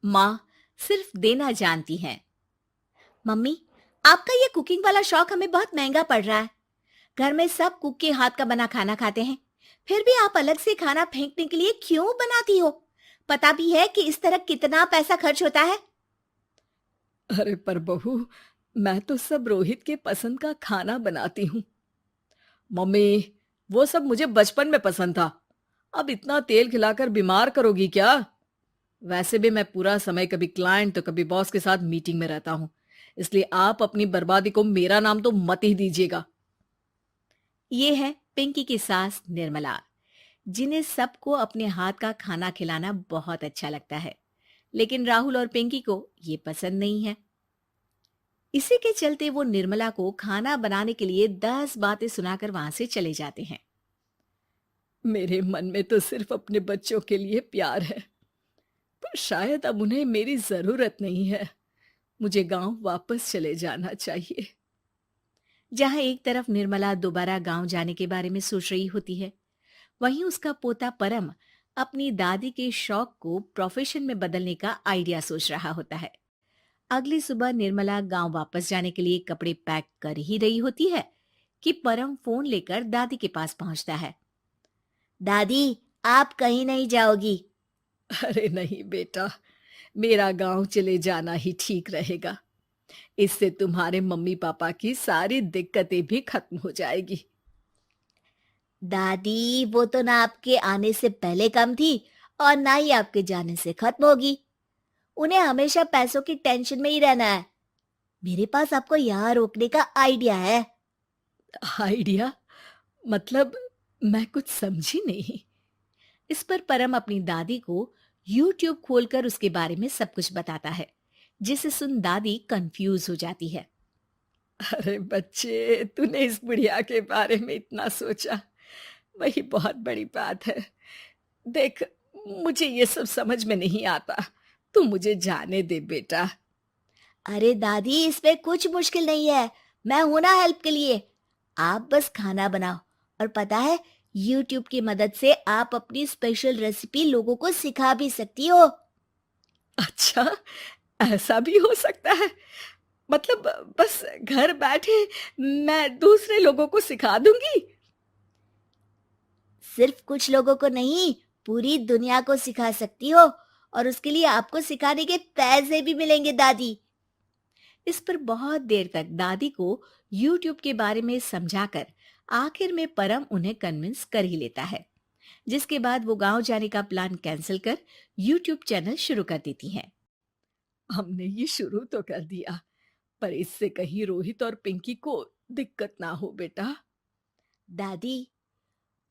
माँ सिर्फ देना जानती हैं। मम्मी, आपका ये कुकिंग वाला शौक हमें बहुत महंगा पड़ रहा है। घर में सब कुक के हाथ का बना खाना खाते हैं, फिर भी आप अलग से खाना फेंकने के लिए क्यों बनाती हो? पता भी है कि इस तरह कितना पैसा खर्च होता है। अरे पर बहू, मैं तो सब रोहित के पसंद का खाना बनाती हूँ। मम्मी, वो सब मुझे बचपन में पसंद था। अब इतना तेल खिलाकर बीमार करोगी क्या? वैसे भी मैं पूरा समय कभी क्लाइंट तो कभी बॉस के साथ मीटिंग में रहता हूँ। इसलिए आप अपनी बर्बादी को मेरा नाम तो मत ही दीजिएगा। ये है पिंकी की सास निर्मला, जिन्हें सबको अपने हाथ का खाना खिलाना बहुत अच्छा लगता है, लेकिन राहुल और पिंकी को ये पसंद नहीं है। इसी के चलते वो निर्मला को खाना बनाने के लिए 10 बातें सुनाकर वहां से चले जाते हैं। मेरे मन में तो सिर्फ अपने बच्चों के लिए प्यार है, पर शायद अब उन्हें मेरी जरूरत नहीं है। मुझे गांव वापस चले जाना चाहिए। जहां एक तरफ निर्मला दोबारा गांव जाने के बारे में सोच रही होती है, वहीं उसका पोता परम अपनी दादी के शौक को प्रोफेशन में बदलने का आइडिया सोच रहा होता है। अगली सुबह निर्मला गांव वापस जाने के लिए कपड़े पैक कर ही रही होती है कि परम फोन लेकर दादी के पास पहुंचता है। दादी, आप कहीं नहीं जाओगी? अरे नहीं बेटा, मेरा गांव चले जाना ही ठीक रहेगा। इससे तुम्हारे मम्मी पापा की सारी दिक्कतें भी खत्म हो जाएगी। दादी, वो तो ना आपके आने से पहले कम थी और ना ही आपके जाने से खत्म होगी। उन्हें हमेशा पैसों की टेंशन में ही रहना है। मेरे पास आपको यहाँ रोकने का आइडिया है। आइडिया? मतलब मैं कुछ समझी नहीं। इस पर परम अपनी दादी को YouTube खोलकर उसके बारे में सब कुछ बताता है, जिसे सुन दादी कंफ्यूज हो जाती है। अरे बच्चे, तूने इस बुढ़िया के बारे में इतना सोचा, वही बहुत बड़ी बात है। देख, मुझे ये सब समझ में नहीं आता। तू मुझे जाने दे बेटा। अरे दादी, इसमें कुछ मुश्किल नहीं है। मैं हूं ना हेल्प के लिए। आप बस खाना बनाओ, और पता है, YouTube की मदद से आप अपनी स्पेशल रेसिपी लोगों को सिखा भी सकती हो। अच्छा, ऐसा भी हो सकता है? मतलब बस घर बैठे मैं दूसरे लोगों को सिखा दूंगी? सिर्फ कुछ लोगों को नहीं, पूरी दुनिया को सिखा सकती हो, और उसके लिए आपको सिखाने के पैसे भी मिलेंगे दादी। इस पर बहुत देर तक दादी को YouTube के बारे में समझाकर आखिर में परम उन्हें कन्विंस कर ही लेता है, जिसके बाद वो गांव जाने का प्लान कैंसिल कर YouTube चैनल शुरू कर देती हैं। हमने ये शुरू तो कर दिया, पर इससे कहीं रोहित और पिंकी को दिक्कत ना हो बेटा। दादी,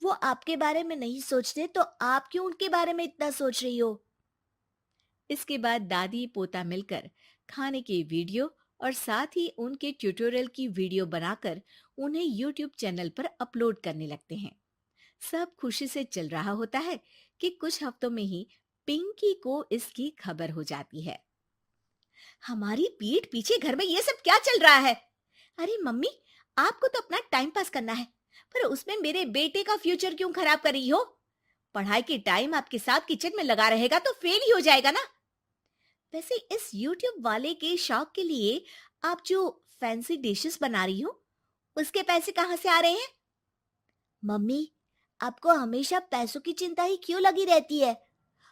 वो आपके बारे में नहीं सोचते तो आप क्यों उनके बारे में इतना सोच रही हो? इसके बाद दादी पोता मिलकर खाने की वीडियो और साथ ही उनके ट्यूटोरियल की वीडियो बनाकर उन्हें YouTube चैनल पर अपलोड करने लगते हैं। सब खुशी से चल रहा होता है कि कुछ हफ्तों में ही पिंकी को इसकी खबर हो जाती है। हमारी पीठ पीछे घर में ये सब क्या चल रहा है? अरे मम्मी, आपको तो अपना टाइम पास करना है, पर उसमें मेरे बेटे का फ्यूचर क्यों खराब कर रही हो? पढ़ाई के टाइम आपके साथ किचन में लगा रहेगा तो फेल ही हो जाएगा ना। वैसे इस YouTube वाले के शौक के लिए आप जो फैंसी डिशेस बना रही हो, उसके पैसे कहाँ से आ रहे हैं? मम्मी, आपको हमेशा पैसों की चिंता ही क्यों लगी रहती है?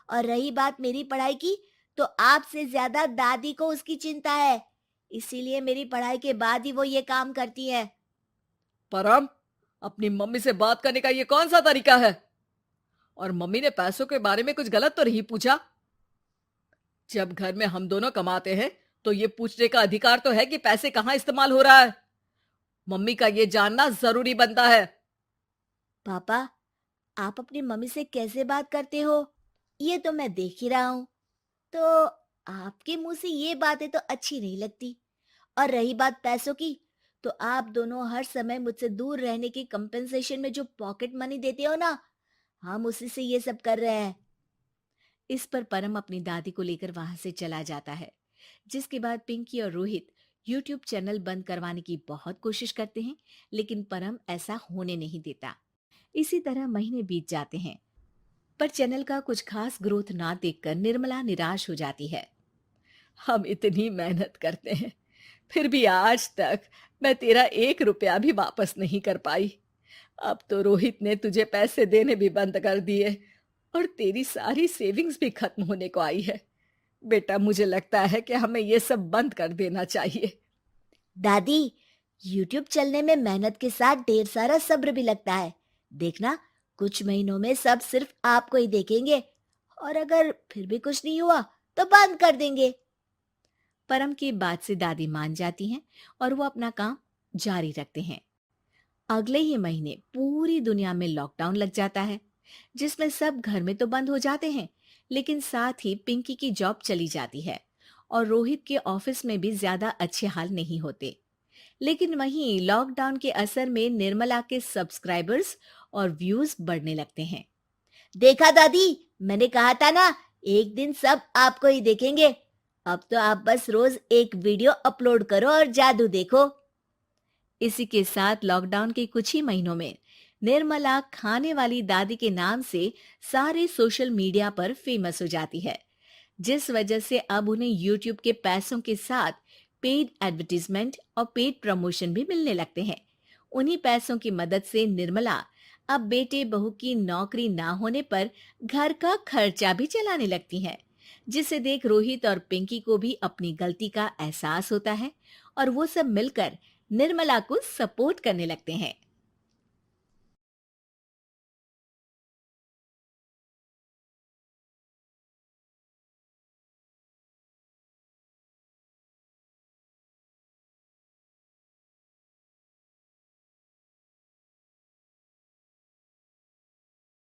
और रही बात मेरी पढ़ाई की, तो आपसे ज्यादा दादी को उसकी चिंता है। इसीलिए मेरी पढ़ाई के बाद ही वो ये काम करती है। परम, अपनी मम्मी से बात करने का ये कौन सा तरीका है? और मम्मी ने पैसों के बारे में कुछ गलत तो नहीं पूछा? जब घर में हम दोनों कमाते हैं, तो ये पूछने का अधिकार तो है कि पैसे कहाँ इस्तेमाल हो रहा है। मम्मी का ये जानना जरूरी बनता है। पापा, आप अपनी मम्मी से कैसे बात करते हो, ये तो मैं देख ही रहा हूँ। तो आपके मुंह से ये बातें तो अच्छी नहीं लगती। और रही बात पैसों की, तो आप दोनों हर समय मुझसे दूर रहने की कंपेंसेशन में जो पॉकेट मनी देते हो ना, हम उसी से ये सब कर रहे हैं। इस पर परम अपनी दादी को लेकर वहां से चला जाता है, जिसके बाद पिंकी और रोहित YouTube चैनल बंद करवाने की बहुत कोशिश करते हैं, लेकिन परम ऐसा होने नहीं देता। इसी तरह महीने बीत जाते हैं। पर चैनल का कुछ खास ग्रोथ ना देखकर निर्मला निराश हो जाती है। हम इतनी मेहनत करते हैं, फिर भी आज तक मैं तेरा 1 रुपया भी वापस नहीं कर पाई। अब तो रोहित ने तुझे पैसे देने भी बंद कर दिए और तेरी सारी सेविंग्स भी खत्म होने को आई है। बेटा, मुझे लगता है कि हमें ये सब बंद कर देना चाहिए। दादी, यूट्यूब चलने में मेहनत के साथ ढेर सारा सब्र भी लगता है। देखना, कुछ महीनों में सब सिर्फ आपको ही देखेंगे, और अगर फिर भी कुछ नहीं हुआ तो बंद कर देंगे। परम की बात से दादी मान जाती हैं और वो अपना काम जारी रखते हैं। अगले ही महीने पूरी दुनिया में लॉकडाउन लग जाता है, जिसमें सब घर में तो बंद हो जाते हैं, लेकिन साथ ही पिंकी की जॉब चली जाती है और रोहित के ऑफिस में भी ज्यादा अच्छे हाल नहीं होते। लेकिन वहीं लॉकडाउन के असर में निर्मला के सब्सक्राइबर्स और व्यूज बढ़ने लगते हैं। देखा दादी, मैंने कहा था ना, एक दिन सब आपको ही देखेंगे। अब तो आप बस रोज एक वीडियो अपलोड करो और जादू देखो। इसी के साथ लॉकडाउन के कुछ ही महीनों में निर्मला खाने वाली दादी के नाम से सारे सोशल मीडिया पर फेमस हो जाती है, जिस वजह से अब उन्हें यूट्यूब के पैसों के साथ पेड एडवर्टीजमेंट और पेड प्रमोशन भी मिलने लगते हैं। उन्हीं पैसों की मदद से निर्मला अब बेटे बहू की नौकरी ना होने पर घर का खर्चा भी चलाने लगती हैं, जिसे देख रोहित और पिंकी को भी अपनी गलती का एहसास होता है और वो सब मिलकर निर्मला को सपोर्ट करने लगते हैं।